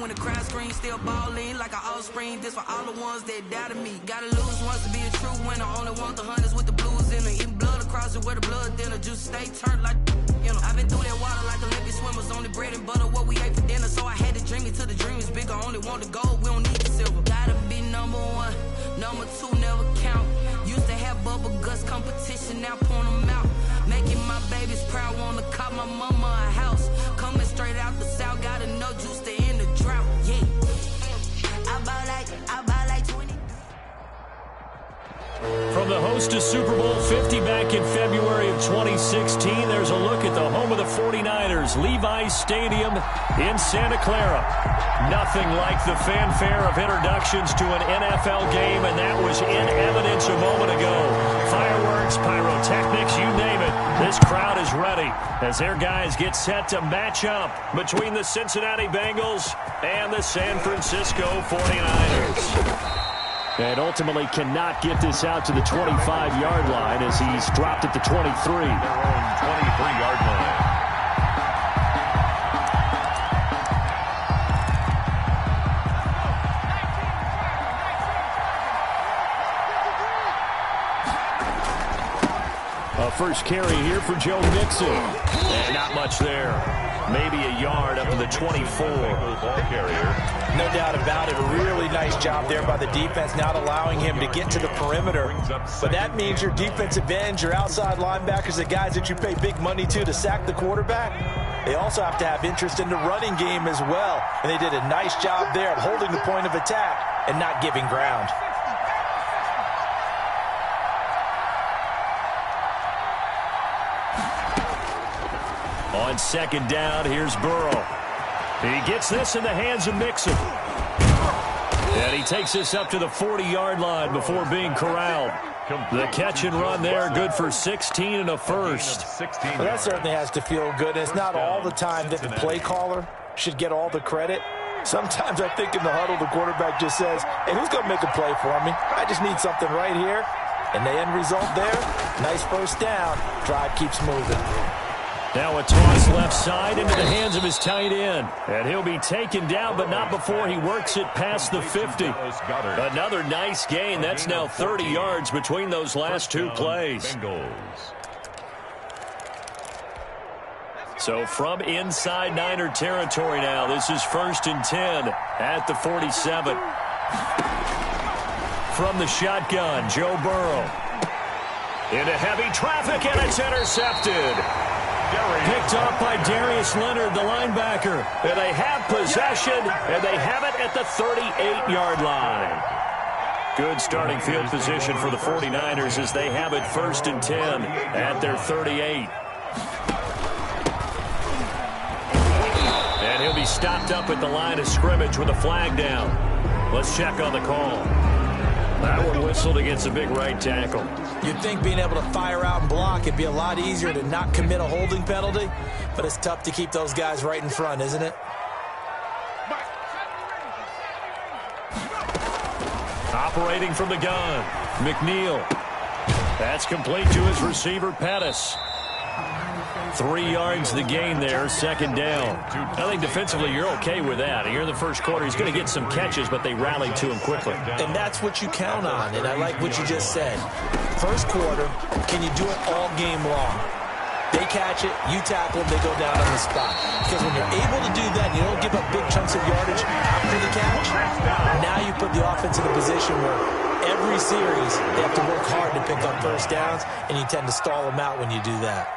when the crowd screams, still ballin' like an offspring. This for all the ones that doubted me. Gotta lose once to be a true winner. Only want the hunters with the blues in them. Eating blood across it where the blood thinner. Juice stay turned like, you know. I've been through that water like Olympic swimmers. Only bread and butter what we ate for dinner. So I had to dream it till the dream is bigger. Only want the gold, we don't need the silver. Gotta be number one, number two never count. Used to have bubble guts competition, now point them out. Making my babies proud, wanna cop my mama a house. Coming straight out the south, gotta know juice to end the drought. Yeah, I buy like 20. From the host to Super Bowl 50 back in February of 2016, there's a look at the home of the 49ers, Levi's Stadium in Santa Clara. Nothing like the fanfare of introductions to an NFL game, and that was in evidence a moment ago. Fireworks, pyrotechnics, you name it. This crowd is ready as their guys get set to match up between the Cincinnati Bengals and the San Francisco 49ers. And ultimately cannot get this out to the 25-yard line as he's dropped at the 23. Their own 23-yard line. First carry here for Joe Mixon. And not much there. Maybe a yard up to the 24. Ball carrier. No doubt about it. A really nice job there by the defense, not allowing him to get to the perimeter. But that means your defensive ends, your outside linebackers, the guys that you pay big money to sack the quarterback, they also have to have interest in the running game as well. And they did a nice job there of holding the point of attack and not giving ground. On second down, here's Burrow. He gets this in the hands of Mixon. And he takes this up to the 40-yard line before being corralled. The catch and run there, good for 16 and a first. Well, that certainly has to feel good. It's not all the time that the play caller should get all the credit. Sometimes I think in the huddle, the quarterback just says, hey, who's going to make a play for me? I just need something right here. And the end result there, nice first down. Drive keeps moving. Now a toss left side into the hands of his tight end. And he'll be taken down, but not before he works it past the 50. Another nice gain. That's now 30 yards between those last two plays. So from inside Niner territory now, this is 1st and 10 at the 47. From the shotgun, Joe Burrow. Into heavy traffic, and it's intercepted. Picked up by Darius Leonard, the linebacker. And they have possession, and they have it at the 38-yard line. Good starting field position for the 49ers as they have it 1st and 10 at their 38. And he'll be stopped up at the line of scrimmage with a flag down. Let's check on the call. That one whistled against a big right tackle. You'd think being able to fire out and block, it'd be a lot easier to not commit a holding penalty, but it's tough to keep those guys right in front, isn't it? Operating from the gun, McNeil. That's complete to his receiver, Pettis. 3 yards the gain there, 2nd down. I think defensively you're okay with that. Here in the first quarter, he's going to get some catches, but they rallied to him quickly. And that's what you count on, and I like what you just said. First quarter, can you do it all game long? They catch it, you tackle them, they go down on the spot. Because when you're able to do that, you don't give up big chunks of yardage after the catch, now you put the offense in a position where every series they have to work hard to pick up first downs, and you tend to stall them out when you do that.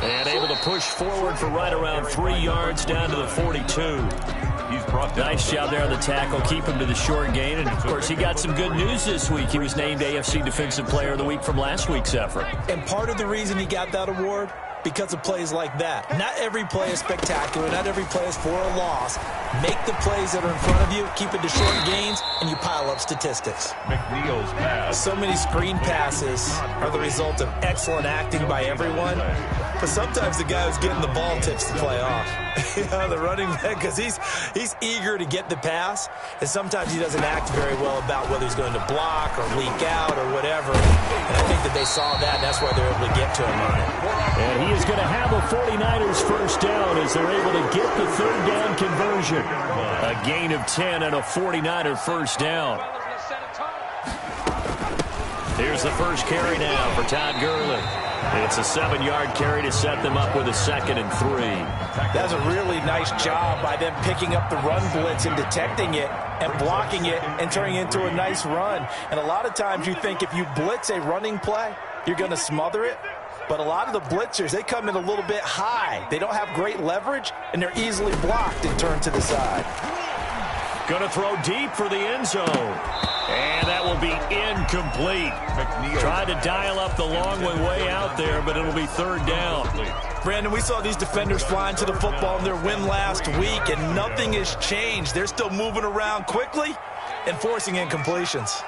And able to push forward for right around 3 yards down to the 42. Nice job there on the tackle. Keep him to the short gain. And, of course, he got some good news this week. He was named AFC Defensive Player of the Week from last week's effort. And part of the reason he got that award, because of plays like that. Not every play is spectacular. Not every play is for a loss. Make the plays that are in front of you, keep it to short gains, and you pile up statistics. McNeil's pass. So many screen passes are the result of excellent acting by everyone. But sometimes the guy who's getting the ball tips the play off. The running back, because he's eager to get the pass, and sometimes he doesn't act very well about whether he's going to block or leak out or whatever. And I think that they saw that, and that's why they're able to get to him on it. And he is going to have a 49ers first down as they're able to get the third down conversion. A gain of 10 and a 49er first down. Here's the first carry now for Todd Gurley. It's a 7-yard carry to set them up with a 2nd and 3. That's a really nice job by them picking up the run blitz and detecting it and blocking it and turning it into a nice run. And a lot of times you think if you blitz a running play, you're going to smother it. But a lot of the blitzers, they come in a little bit high. They don't have great leverage, and they're easily blocked and turned to the side. Going to throw deep for the end zone. And that will be incomplete. McNeil tried to dial up the long one way out there, but it'll be third down. Brandon, we saw these defenders flying to the football in their win last week, and nothing has changed. They're still moving around quickly and forcing incompletions.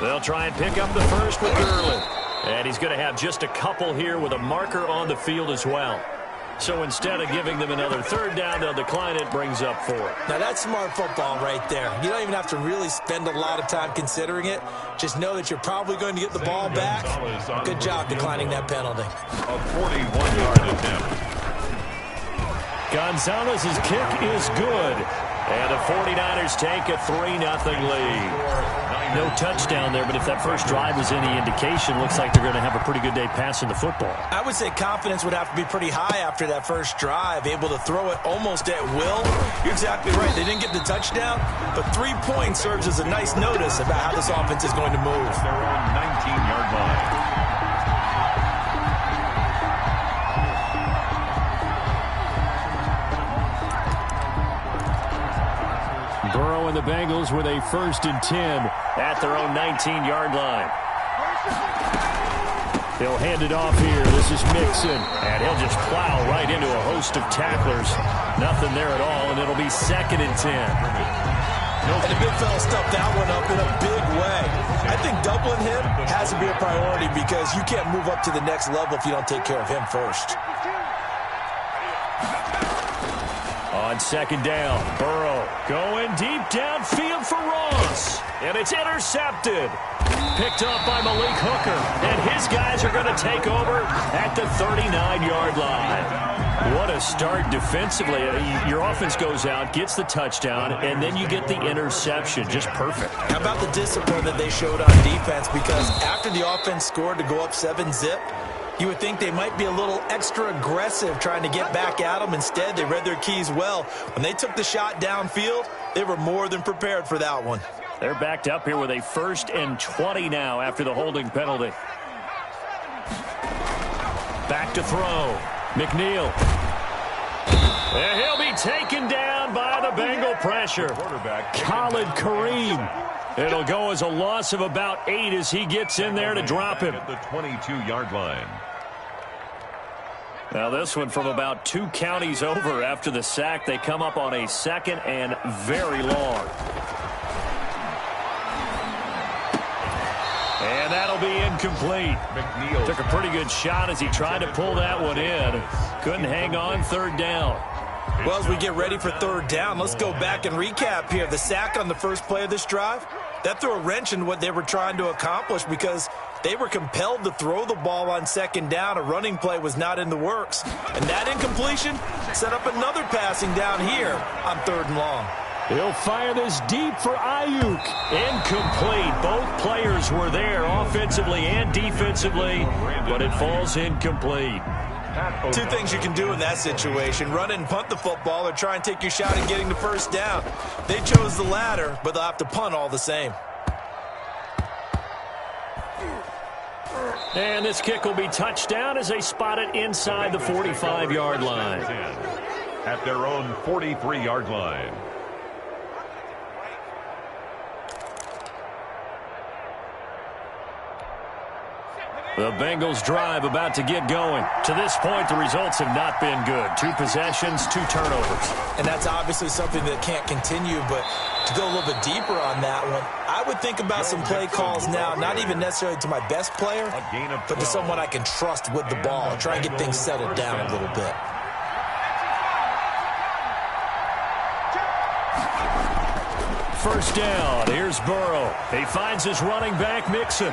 They'll try and pick up the first with Gurley. And he's going to have just a couple here with a marker on the field as well. So instead of giving them another third down, they'll decline it, brings up 4. Now that's smart football right there. You don't even have to really spend a lot of time considering it. Just know that you're probably going to get the ball back. Good job declining that penalty. A 41-yard attempt. Gonzalez's kick is good. And the 49ers take a 3-0 lead. No touchdown there, but if that first drive was any indication, looks like they're going to have a pretty good day passing the football. I would say confidence would have to be pretty high after that first drive, able to throw it almost at will. You're exactly right. They didn't get the touchdown, but 3 points serves as a nice notice about how this offense is going to move. Their own 19-yard line. Burrow and the Bengals with a 1st and 10 at their own 19-yard line. They'll hand it off here. This is Mixon, and he'll just plow right into a host of tacklers. Nothing there at all, and it'll be 2nd and 10. And the big fella stuffed that one up in a big way. I think doubling him has to be a priority because you can't move up to the next level if you don't take care of him first. On 2nd down, Burrow going deep downfield for Ross. And it's intercepted. Picked up by Malik Hooker. And his guys are going to take over at the 39-yard line. What a start defensively. Your offense goes out, gets the touchdown, and then you get the interception. Just perfect. How about the discipline that they showed on defense? Because after the offense scored to go up 7-zip, you would think they might be a little extra aggressive trying to get back at them. Instead, they read their keys well. When they took the shot downfield, they were more than prepared for that one. They're backed up here with a 1st and 20 now after the holding penalty. Back to throw. McNeil. And he'll be taken down by the Bengal pressure. Khalid Kareem. It'll go as a loss of about 8 as he gets in there to drop him. At the 22-yard line. Now this one from about 2 counties over after the sack. They come up on a 2nd and very long. And that'll be incomplete. McNeil took a pretty good shot as he tried to pull that one in. Couldn't hang on 3rd down. Well, as we get ready for 3rd down, let's go back and recap here. The sack on the first play of this drive, that threw a wrench in what they were trying to accomplish because they were compelled to throw the ball on 2nd down. A running play was not in the works. And that incompletion set up another passing down here on 3rd and long. He'll fire this deep for Ayuk. Incomplete. Both players were there offensively and defensively, but it falls incomplete. 2 things you can do in that situation: run and punt the football, or try and take your shot at getting the 1st down. They chose the latter, but they'll have to punt all the same. And this kick will be touchdown as they spot it inside the 45-yard line. At their own 43-yard line. The Bengals drive about to get going. To this point, the results have not been good. 2 possessions, 2 turnovers. And that's obviously something that can't continue, but to go a little bit deeper on that one, I would think about some play calls now, not even necessarily to my best player, but to someone I can trust with the ball. Try and get things settled down a little bit. First down, here's Burrow. He finds his running back, Mixon.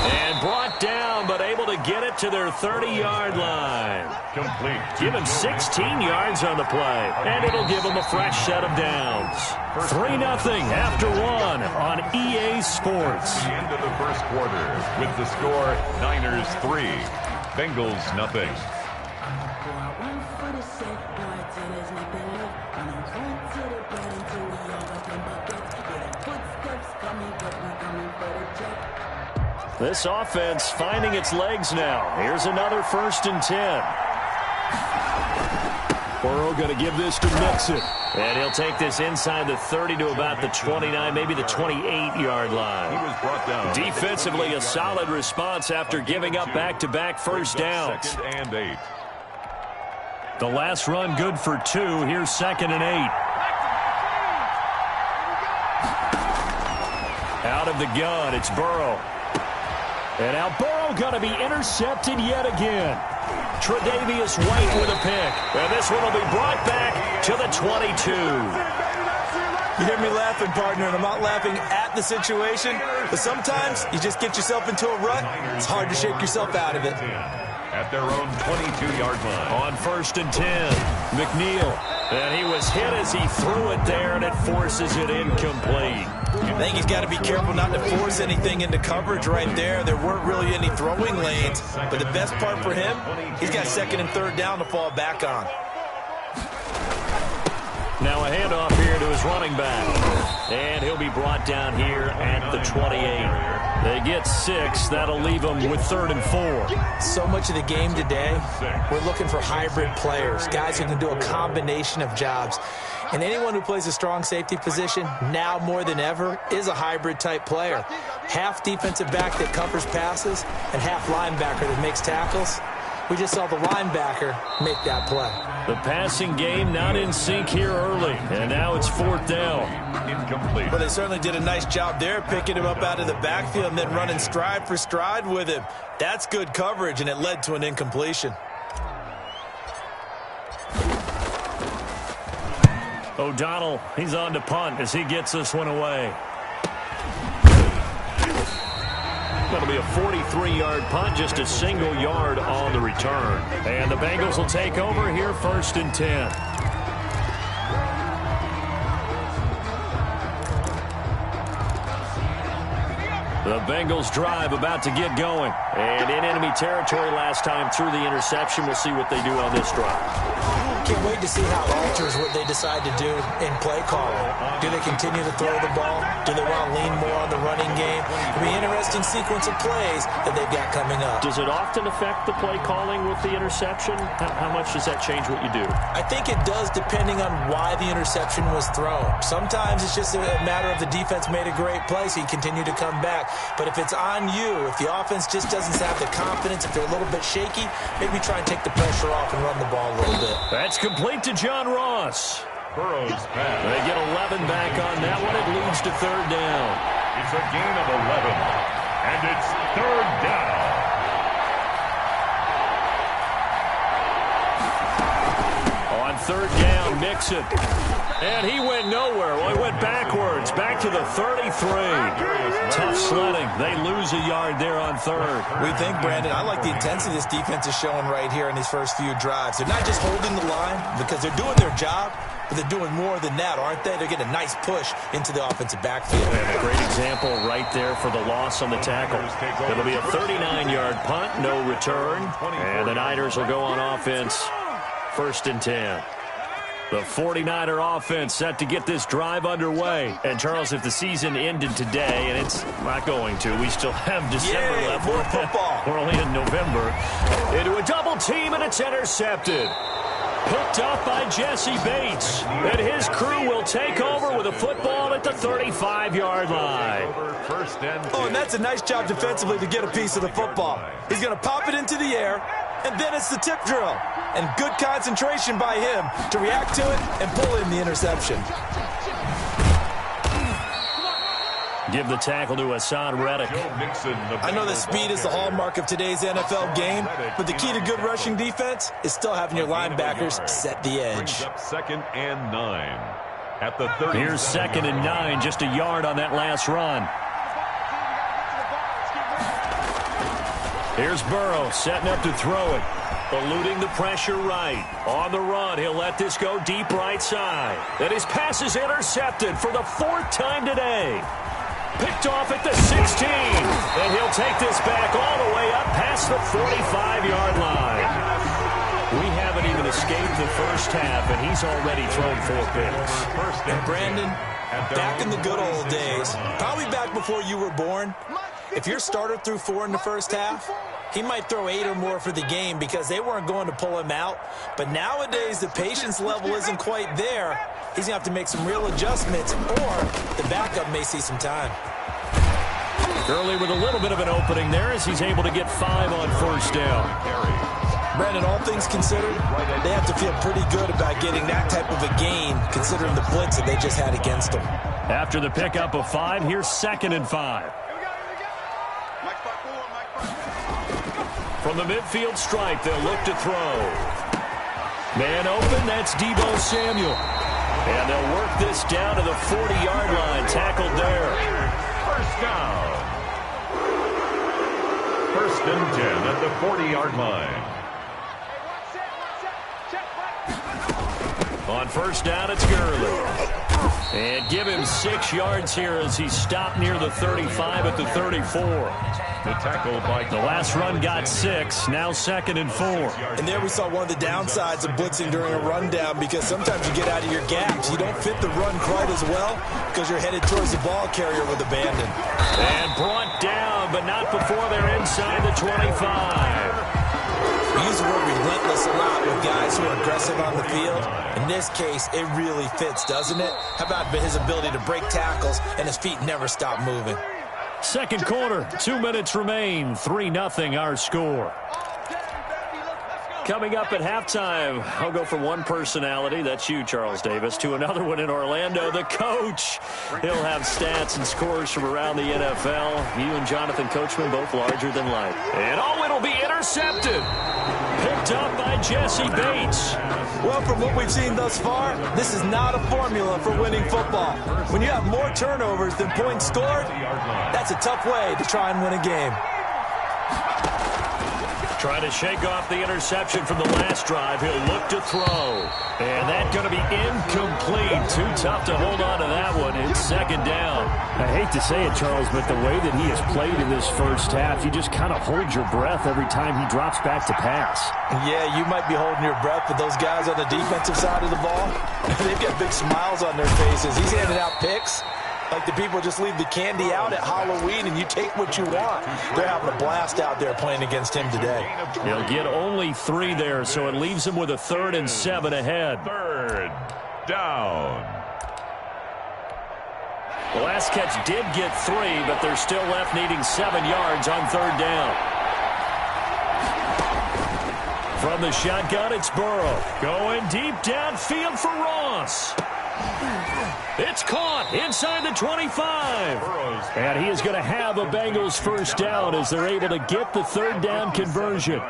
And brought down, but able to get it to their 30-yard line. Complete. Give him 16 yards on the play, and it'll give him a fresh set of downs. 3-0 after 1 on EA Sports. The end of the first quarter with the score Niners 3, Bengals nothing. This offense finding its legs now. Here's another 1st and 10. Burrow going to give this to Mixon. And he'll take this inside the 30 to about the 29, maybe the 28-yard line. He was brought down. Defensively, a solid response after giving up back-to-back first downs. 2nd and 8. The last run good for 2. Here's 2nd and 8. Out of the gun, it's Burrow. And now Burrow going to be intercepted yet again. Tre'Davious White with a pick. And this one will be brought back to the 22. You hear me laughing, partner, and I'm not laughing at the situation, but sometimes you just get yourself into a rut. It's hard to shake yourself out of it. At their own 22-yard line. On 1st and 10, McNeil. And he was hit as he threw it there, and it forces it incomplete. I think he's got to be careful not to force anything into coverage right there. There weren't really any throwing lanes, but the best part for him, he's got 2nd and 3rd down to fall back on. Now a handoff here to his running back. And he'll be brought down here at the 28. They get 6. That'll leave them with 3rd and 4. So much of the game today, we're looking for hybrid players, guys who can do a combination of jobs. And anyone who plays a strong safety position, now more than ever, is a hybrid-type player. Half defensive back that covers passes and half linebacker that makes tackles. We just saw the linebacker make that play. The passing game not in sync here early, and now it's 4th down. Incomplete. Well, they certainly did a nice job there, picking him up out of the backfield and then running stride for stride with him. That's good coverage, and it led to an incompletion. O'Donnell, he's on to punt as he gets this one away. That'll be a 43-yard punt, just a single yard on the return. And the Bengals will take over here 1st and 10. The Bengals drive about to get going. And in enemy territory last time through the interception. We'll see what they do on this drive. Can't wait to see how it alters what they decide to do in play calling. Do they continue to throw the ball? Do they want to lean more on the running game? It'll be an interesting sequence of plays that they've got coming up. Does it often affect the play calling with the interception? How much does that change what you do? I think it does, depending on why the interception was thrown. Sometimes it's just a matter of the defense made a great play, so you continue to come back. But if it's on you, if the offense just doesn't have the confidence, if they're a little bit shaky, maybe try and take the pressure off and run the ball a little bit. That's complete to John Ross. Burrow's pass. They get 11 back on that one. It leads to 3rd down. It's a gain of 11, and it's 3rd down. On 3rd down, Mixon. And he went nowhere. Well, he went backwards, back to the 33. Tough sledding. They lose a yard there on 3rd. We think, Brandon, I like the intensity this defense is showing right here in these first few drives. They're not just holding the line because they're doing their job, but they're doing more than that, aren't they? They're getting a nice push into the offensive backfield. And a great example right there for the loss on the tackle. It'll be a 39-yard punt, no return. And the Niners will go on offense, 1st and 10. The 49er offense set to get this drive underway. And, Charles, if the season ended today, and it's not going to, we still have December left. More football. We're only in November. Into a double team, and it's intercepted. Picked up by Jesse Bates. And his crew will take over with a football at the 35-yard line. Oh, and that's a nice job defensively to get a piece of the football. He's going to pop it into the air, and then it's the tip drill. And good concentration by him to react to it and pull in the interception. Give the tackle to Hassan Reddick. I know that speed is the hallmark of today's NFL game, but the key to good rushing defense is still having your linebackers set the edge. Second and 9 at the 30. Here's second and 9, just a yard on that last run. Here's Burrow setting up to throw it. Eluding the pressure right. On the run, he'll let this go deep right side. And his pass is intercepted for the 4th time today. Picked off at the 16. And he'll take this back all the way up past the 45-yard line. We haven't even escaped the first half, and he's already thrown 4 picks. And Brandon, back in the good old days, probably back before you were born, if your starter threw 4 in the first half, he might throw 8 or more for the game because they weren't going to pull him out. But nowadays, the patience level isn't quite there. He's going to have to make some real adjustments, or the backup may see some time. Gurley with a little bit of an opening there as he's able to get 5 on first down. Brandon, all things considered, they have to feel pretty good about getting that type of a gain, considering the blitz that they just had against them. After the pickup of 5, here's second and 5. From the midfield stripe, they'll look to throw. Man open, that's Deebo Samuel. And they'll work this down to the 40-yard line, tackled there. First down. First and 10 at the 40-yard line. On first down, it's Gurley. And give him 6 yards here as he's stopped near the 35 at the 34. The tackle by the last run got 6, now second and 4. And there we saw one of the downsides of blitzing during a rundown, because sometimes you get out of your gaps. You don't fit the run quite as well because you're headed towards the ball carrier with abandon. And brought down, but not before they're inside the 25. We use the word relentless a lot with guys who are aggressive on the field. In this case, it really fits, doesn't it? How about his ability to break tackles and his feet never stop moving? Second quarter, 2 minutes remain, 3-0 our score. Coming up at halftime, I'll go from one personality, that's you, Charles Davis, to another one in Orlando, the coach. He'll have stats and scores from around the NFL. You and Jonathan Coachman both larger than life. And it'll be intercepted. Picked up by Jesse Bates. Well, from what we've seen thus far, this is not a formula for winning football. When you have more turnovers than points scored, that's a tough way to try and win a game. Trying to shake off the interception from the last drive. He'll look to throw. And that's going to be incomplete. Too tough to hold on to that one. It's second down. I hate to say it, Charles, but the way that he has played in this first half, you just kind of hold your breath every time he drops back to pass. Yeah, you might be holding your breath, but those guys on the defensive side of the ball, they've got big smiles on their faces. He's handing out picks like the people just leave the candy out at Halloween and you take what you want. They're having a blast out there playing against him today. He'll get only 3 there, so it leaves him with a 3rd and 7 ahead. Third down. The last catch did get 3, but they're still left needing 7 yards on 3rd down. From the shotgun, it's Burrow. Going deep downfield for Ross. It's caught inside the 25. And he is going to have a Bengals first down as they're able to get the 3rd down conversion.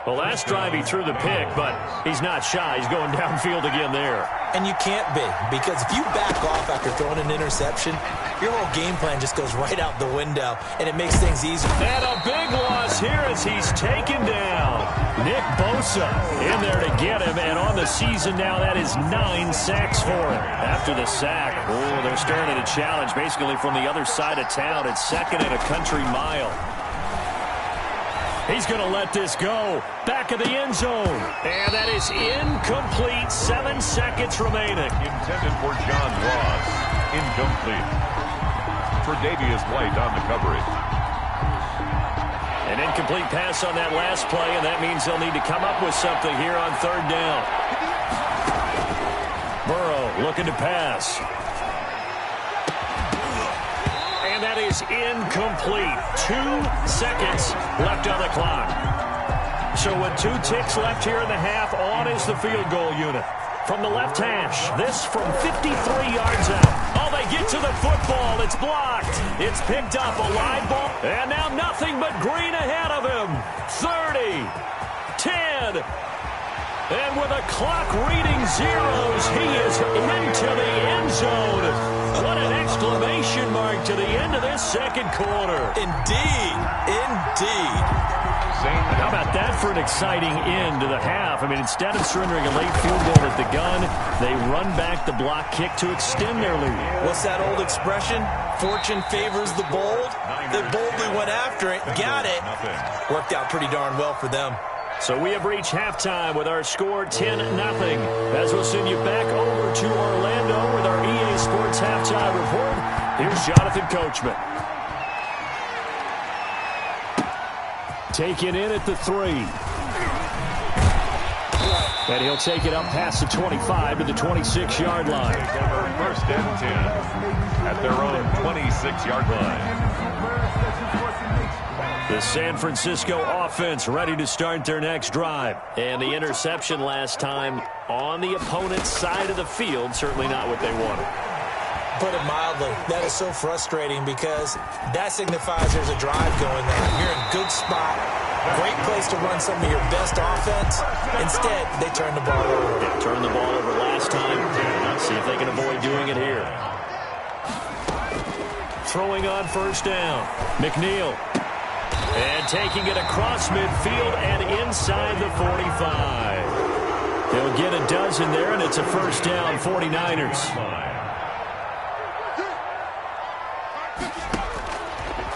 The last drive he threw the pick, but he's not shy. He's going downfield again there. And you can't be, because if you back off after throwing an interception, your whole game plan just goes right out the window, and it makes things easier. And a big loss here as he's taken down. Nick Bosa in there to get him, and on the season now, that is 9 sacks for him. After the sack, they're staring at a challenge basically from the other side of town. It's second and a country mile. He's going to let this go. Back of the end zone. And that is incomplete. 7 seconds remaining. Intended for John Ross. Incomplete. For Davius White on the coverage. An Incomplete pass on that last play, and that means they'll need to come up with something here on third down. Burrow looking to pass. And that is incomplete. 2 seconds left on the clock. So with 2 ticks left here in the half, on is the field goal unit. From the left hash, this from 53 yards out. Oh, they get to the football. It's blocked. It's picked up, a live ball. And now nothing but green ahead of him. 30, 10. And with a clock reading zeros, he is into the end zone. What an exclamation mark to the end of this second quarter. Indeed. Indeed. How about that for an exciting end to the half? I mean, instead of surrendering a late field goal at the gun, they run back the block kick to extend their lead. What's that old expression? Fortune favors the bold. They boldly went after it, got it. Worked out pretty darn well for them. So we have reached halftime with our score 10-0. As we'll send you back over to Orlando with our EA Sports Halftime Report, here's Jonathan Coachman. Taken in at the 3. And he'll take it up past the 25 to the 26-yard line. First and 10 at their own 26-yard line. The San Francisco offense ready to start their next drive. And the interception last time on the opponent's side of the field, certainly not what they wanted. Put it mildly, that is so frustrating because that signifies there's a drive going on. You're in a good spot, great place to run some of your best offense. Instead, they turn the ball over. Yeah, turned the ball over last time. Let's see if they can avoid doing it here. Throwing on first down. McNeil. And taking it across midfield and inside the 45. They'll get a dozen there, and it's a first down, 49ers.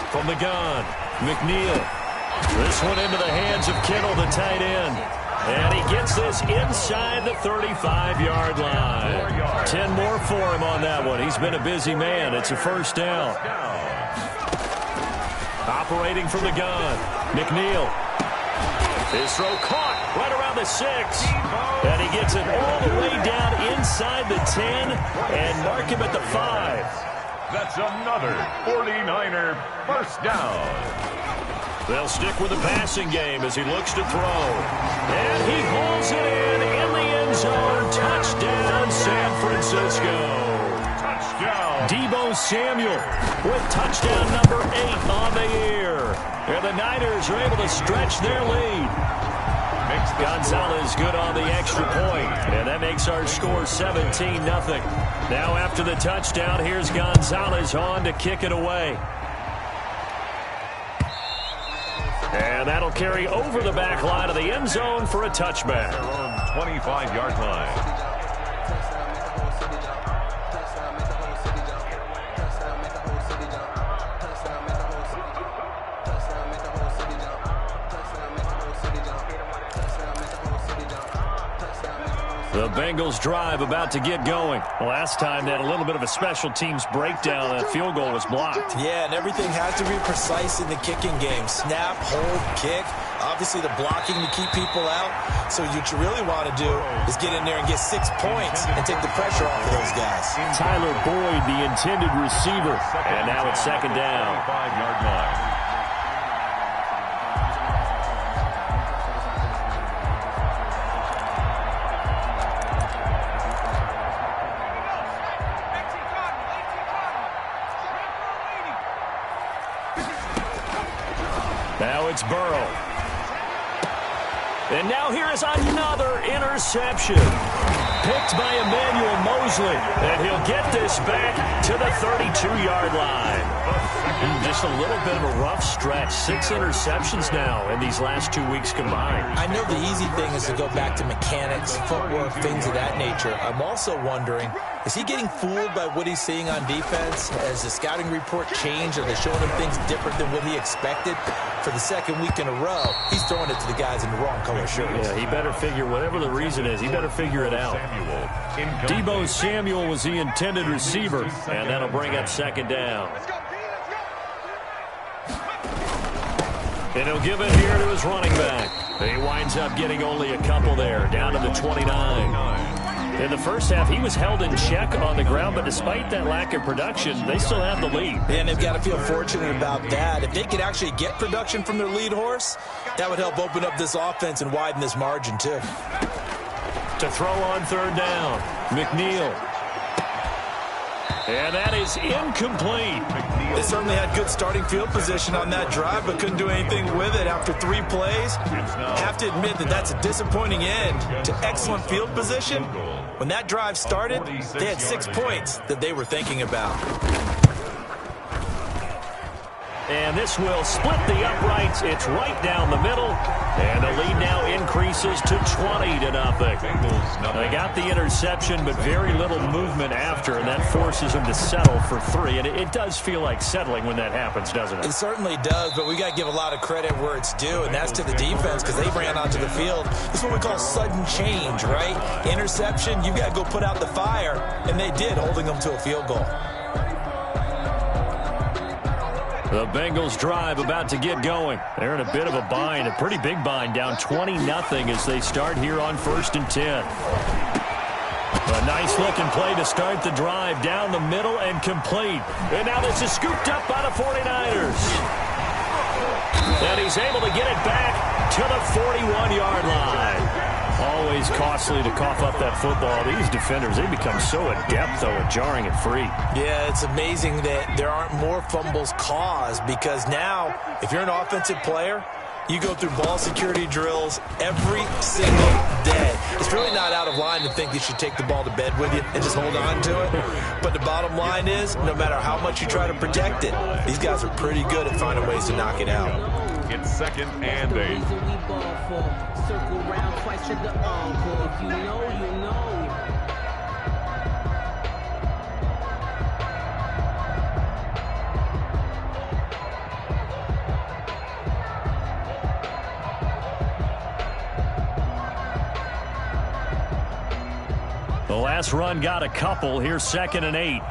From the gun, McNeil. This one into the hands of Kittle, the tight end. And he gets this inside the 35-yard line. 10 more for him on that one. He's been a busy man. It's a first down. Operating from the gun, McNeil. His throw caught right around the 6. And he gets it all the way down inside the 10 and mark him at the 5. That's another 49er first down. They'll stick with the passing game as he looks to throw. And he hauls it in the end zone. Touchdown, San Francisco. Touchdown. Deebo Samuel with touchdown number 8 on the year. And the Niners are able to stretch their lead. Gonzalez good on the extra point. And that makes our score 17-0. Now after the touchdown, here's Gonzalez on to kick it away. And that'll carry over the back line of the end zone for a touchback. 25-yard line. The Bengals drive about to get going. Last time they had a little bit of a special teams breakdown. That field goal was blocked. Yeah, and everything has to be precise in the kicking game. Snap, hold, kick. Obviously the blocking to keep people out. So what you really want to do is get in there and get 6 points and take the pressure off of those guys. Tyler Boyd, the intended receiver. And now it's second down. 5-yard line. Now it's Burrow. And now here is another interception. Picked by Emmanuel Mosley. And he'll get this back to the 32-yard line. Just a little bit of a rough stretch. 6 interceptions now in these last 2 weeks combined. I know the easy thing is to go back to mechanics, footwork, things of that nature. I'm also wondering, is he getting fooled by what he's seeing on defense? Has the scouting report changed? Are they showing him things different than what he expected? For the second week in a row, he's throwing it to the guys in the wrong color shirts. Yeah, he better figure, whatever the reason is, he better figure it out. Deebo Samuel was the intended receiver, and that'll bring up second down. And he'll give it here to his running back. He winds up getting only a couple there, down to the 29. In the first half, he was held in check on the ground, but despite that lack of production, they still have the lead. And they've got to feel fortunate about that. If they could actually get production from their lead horse, that would help open up this offense and widen this margin, too. To throw on third down, McNeil. And that is incomplete. They certainly had good starting field position on that drive, but couldn't do anything with it after 3 plays. Have to admit that that's a disappointing end to excellent field position. When that drive started, they had 6 points that they were thinking about. And this will split the uprights. It's right down the middle. And the lead now increases to 20-0. They got the interception, but very little movement after, and that forces them to settle for 3. And it does feel like settling when that happens, doesn't it? It certainly does, but we got to give a lot of credit where it's due, and that's to the defense because they ran onto the field. This is what we call sudden change, right? Interception, you've got to go put out the fire, and they did, holding them to a field goal. The Bengals drive about to get going. They're in a bit of a bind, a pretty big bind, down 20-0 as they start here on 1st and 10. A nice-looking play to start the drive down the middle and complete. And now this is scooped up by the 49ers. And he's able to get it back to the 41-yard line. Always costly to cough up that football. These defenders, they become so adept, though, at jarring it free. Yeah, it's amazing that there aren't more fumbles caused because now, if you're an offensive player, you go through ball security drills every single day. It's really not out of line to think you should take the ball to bed with you and just hold on to it. But the bottom line is, no matter how much you try to protect it, these guys are pretty good at finding ways to knock it out. It's 2nd and 8. Circle round twice to the encore. If you know, you know. The last run got a couple. Here's 2nd and 8.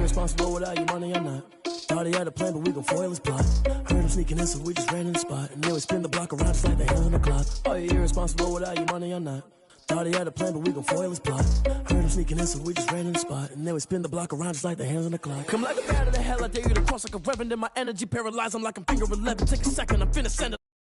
Responsible without your money or not. Thought he had a plan, but we gon' foil his plot. Heard him sneaking in, so we just ran in the spot. And then we spin the block around just like the hands on the clock. Are you irresponsible without your money or not? Thought he had a plan, but we gon' foil his plot. Heard him sneaking in, so we just ran in the spot. And then we spin the block around just like the hands on the clock. Come like a bat of the hell, I dare you to cross like a reverend. And my energy paralyzed, I'm like I'm finger 11. Take a second, I'm finna send